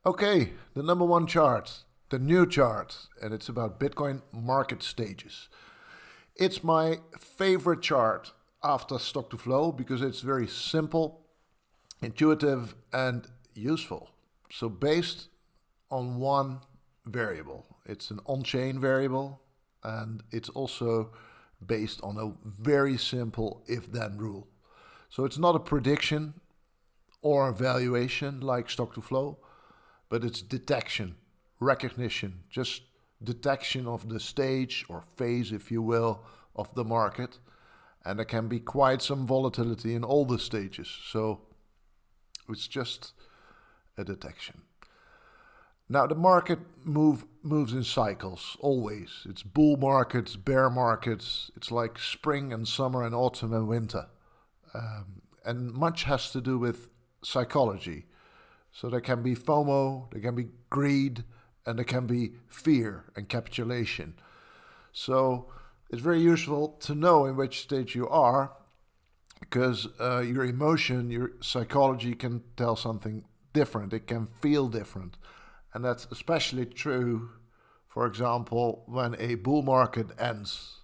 Okay, the number one chart, the new chart, and it's about Bitcoin market stages. It's my favorite chart after stock to flow because it's very simple, intuitive, and useful. So based on one variable, it's an on-chain variable, and it's also based on a very simple if-then rule. So it's not a prediction or a valuation like stock to flow, but it's detection, recognition, just detection of the stage or phase, if you will, of the market. And there can be quite some volatility in all the stages. So it's just a detection. Now the market moves in cycles, always. It's bull markets, bear markets. It's like spring and summer and autumn and winter. And much has to do with psychology. So there can be FOMO, there can be greed, and there can be fear and capitulation. So it's very useful to know in which stage you are, because your emotion, your psychology can tell something different. It can feel different. And that's especially true, for example, when a bull market ends,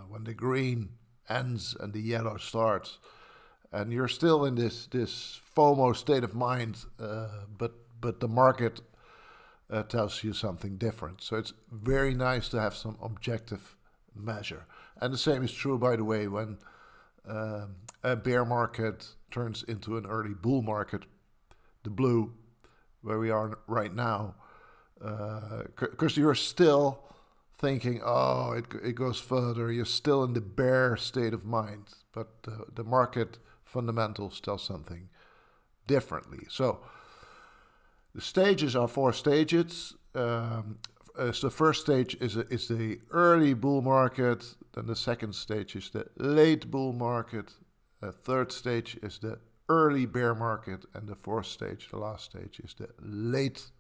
when the green ends and the yellow starts. And you're still in this FOMO state of mind, but the market tells you something different. So it's very nice to have some objective measure. And the same is true, by the way, when a bear market turns into an early bull market, the blue, where we are right now, because you're still thinking, oh, it goes further. You're still in the bear state of mind, but the market fundamentals tell something differently. So the stages are 4 stages. So the first stage is the early bull market. Then the second stage is the late bull market. The third stage is the early bear market. And the fourth stage, the last stage, is the late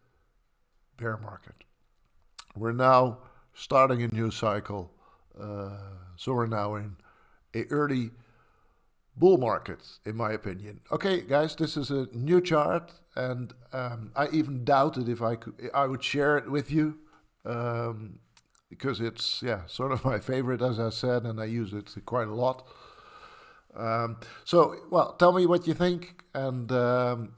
bear market. We're now starting a new cycle. So we're now in a early bull market, in my opinion. Okay, guys, this is a new chart, and I even doubted if I would share it with you, because it's sort of my favorite, as I said, and I use it quite a lot. Well, tell me what you think, and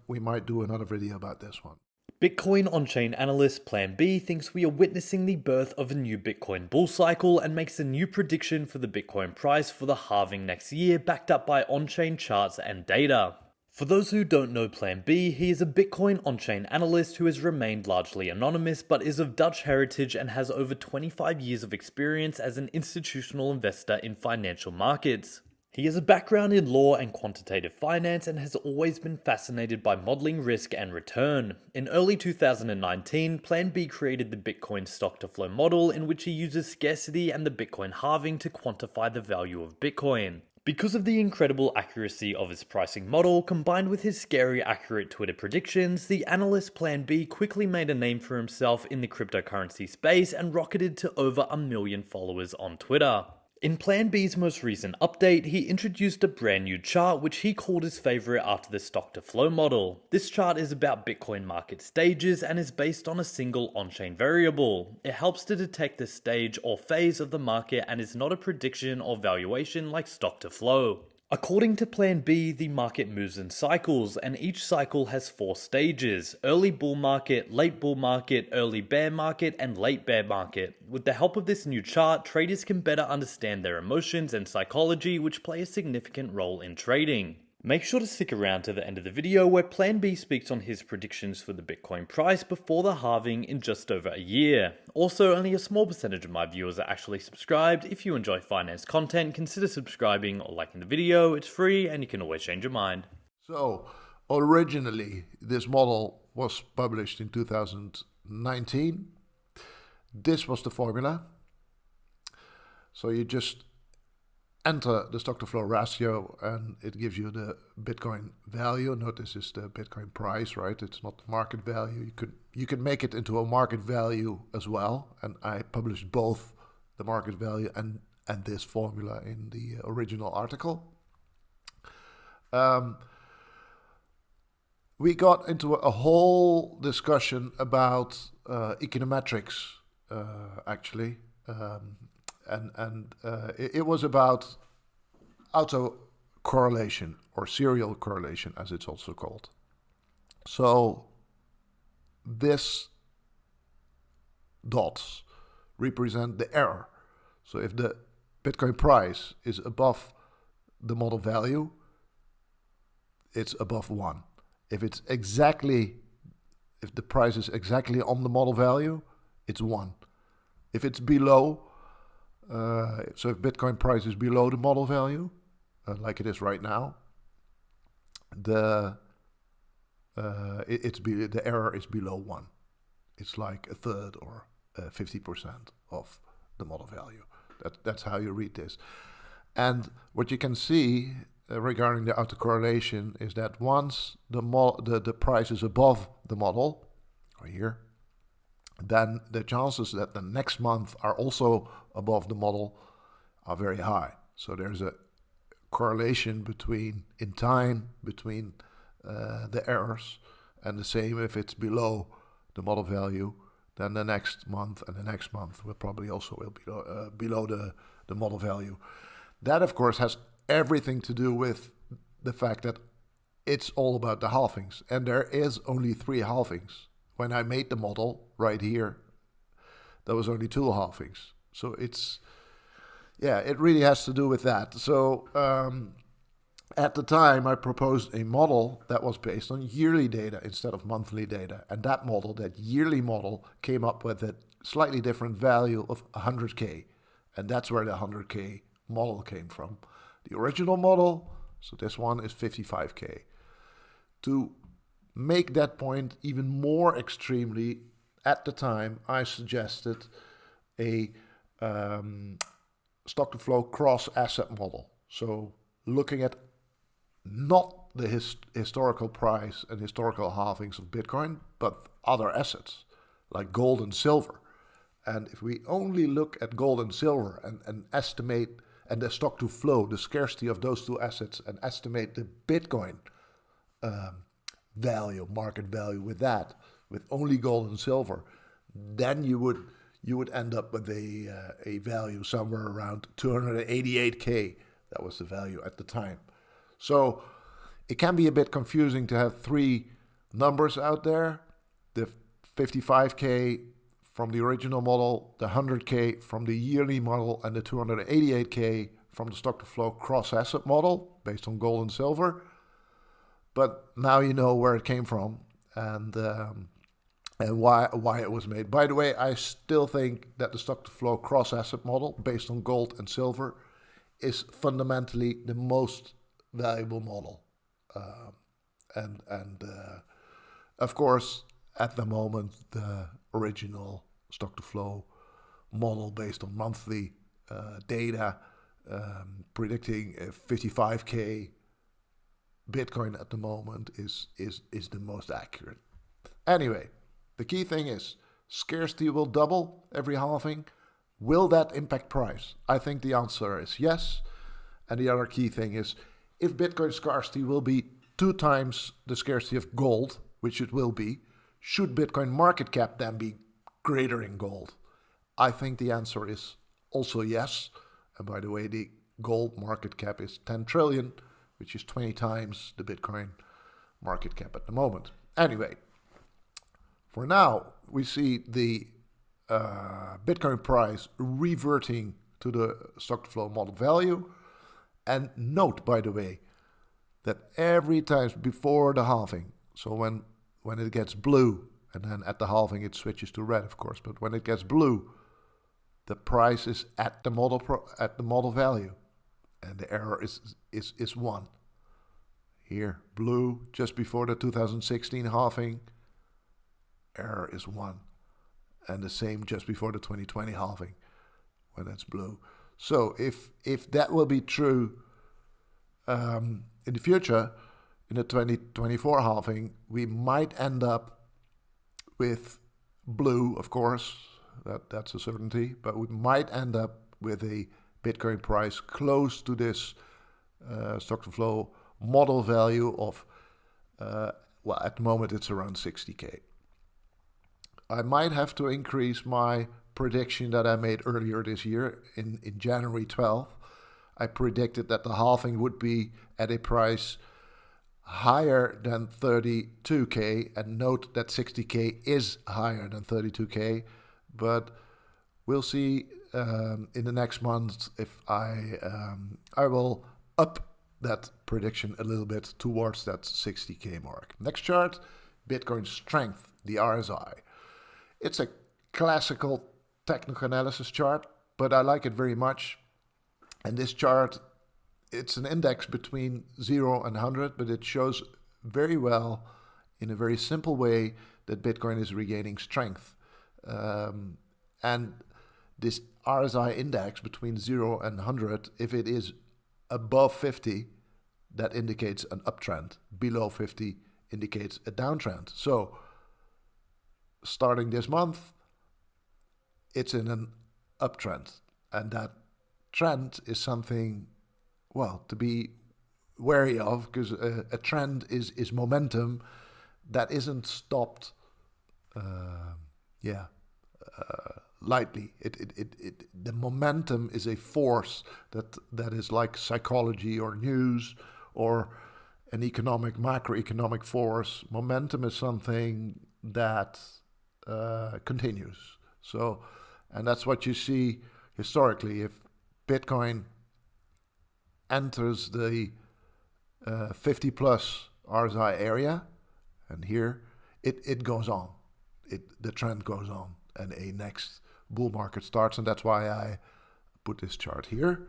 we might do another video about this one. Bitcoin on-chain analyst Plan B thinks we are witnessing the birth of a new Bitcoin bull cycle and makes a new prediction for the Bitcoin price for the halving next year, backed up by on-chain charts and data. For those who don't know Plan B, he is a Bitcoin on-chain analyst who has remained largely anonymous but is of Dutch heritage and has over 25 years of experience as an institutional investor in financial markets. He has a background in law and quantitative finance and has always been fascinated by modeling risk and return. In early 2019, Plan B created the Bitcoin stock-to-flow model, in which he uses scarcity and the Bitcoin halving to quantify the value of Bitcoin. Because of the incredible accuracy of his pricing model, combined with his scary accurate Twitter predictions, the analyst Plan B quickly made a name for himself in the cryptocurrency space and rocketed to over 1 million followers on Twitter. In Plan B's most recent update, he introduced a brand new chart which he called his favorite after the stock-to-flow model. This chart is about Bitcoin market stages and is based on a single on-chain variable. It helps to detect the stage or phase of the market and is not a prediction or valuation like stock-to-flow. According to Plan B, the market moves in cycles, and each cycle has 4 stages: early bull market, late bull market, early bear market, and late bear market. With the help of this new chart, traders can better understand their emotions and psychology, which play a significant role in trading. Make sure to stick around to the end of the video where Plan B speaks on his predictions for the Bitcoin price before the halving in just over a year. Also, only a small percentage of my viewers are actually subscribed. If you enjoy finance content, consider subscribing or liking the video. It's free and you can always change your mind. So, originally, this model was published in 2019. This was the formula. So you just enter the stock-to-flow ratio and it gives you the Bitcoin value. Notice this is the Bitcoin price, right? It's not the market value. You can make it into a market value as well. And I published both the market value and this formula in the original article. we got into a whole discussion about econometrics, actually, and it was about autocorrelation or serial correlation, as it's also called. So this dots represent the error. So if the Bitcoin price is above the model value, it's above 1. If the price is exactly on the model value, it's 1. If it's below, so if Bitcoin price is below the model value, like it is right now, the error is below 1. It's like a third or 50% of the model value. That's how you read this. And what you can see regarding the autocorrelation is that once the price is above the model, or here, then the chances that the next month are also above the model are very high. So there's a correlation in time between the errors, and the same if it's below the model value, then the next month and the next month will probably also below the model value. That, of course, has everything to do with the fact that it's all about the halvings. And there is only 3 halvings. When I made the model right here, there was only 2 halvings. So it really has to do with that. So at the time, I proposed a model that was based on yearly data instead of monthly data. And that yearly model, came up with a slightly different value of 100K. And that's where the 100K model came from. The original model, so this one is 55K. To make that point even more extremely, at the time, I suggested a stock-to-flow cross-asset model. So looking at not the historical price and historical halvings of Bitcoin, but other assets like gold and silver. And if we only look at gold and silver and estimate, and the stock to flow, the scarcity of those 2 assets, and estimate the Bitcoin value, market value with only gold and silver, then you would end up with a value somewhere around 288K. That was the value at the time. So it can be a bit confusing to have 3 numbers out there: the 55K from the original model, the 100K from the yearly model, and the 288K from the stock-to-flow cross-asset model based on gold and silver. But now you know where it came from and why it was made. By the way, I still think that the stock-to-flow cross-asset model based on gold and silver is fundamentally the most valuable model. Of course, at the moment, the original stock-to-flow model based on monthly data predicting a 55K Bitcoin at the moment is the most accurate. Anyway, the key thing is scarcity will double every halving. Will that impact price? I think the answer is yes. And the other key thing is, if Bitcoin scarcity will be 2 times the scarcity of gold, which it will be, should Bitcoin market cap then be greater in gold? I think the answer is also yes. And by the way, the gold market cap is 10 trillion, which is 20 times the Bitcoin market cap at the moment. Anyway, for now, we see the Bitcoin price reverting to the stock-to-flow model value. And note, by the way, that every time before the halving, so when it gets blue, and then at the halving it switches to red, of course, but when it gets blue, the price is at the model value, and the error is 1. Here, blue, just before the 2016 halving, error is 1. And the same just before the 2020 halving, when it's blue. So if that will be true in the future, in the 2024 halving, we might end up with blue, of course, that's a certainty, but we might end up with a Bitcoin price close to this stock-to-flow model value of well, at the moment it's around 60K. I might have to increase my prediction that I made earlier this year in January 12th. I predicted that the halving would be at a price higher than 32K, and note that 60K is higher than 32K, but we'll see in the next month if I will up that prediction a little bit towards that 60K mark. Next chart, Bitcoin strength, the RSI. It's a classical technical analysis chart, but I like it very much. And this chart, it's an index between 0 and 100, but it shows very well in a very simple way that Bitcoin is regaining strength. And this RSI index between 0 and 100, if it is above 50, that indicates an uptrend. Below 50 indicates a downtrend. So starting this month, it's in an uptrend. And that trend is something, well, to be wary of, because a trend is momentum that isn't stopped lightly. The momentum is a force that is like psychology or news or an macroeconomic force. Momentum is something that continues. So, and that's what you see historically. If Bitcoin enters the 50 plus RSI area, and here it goes on. The trend goes on, and a next bull market starts, and that's why I put this chart here.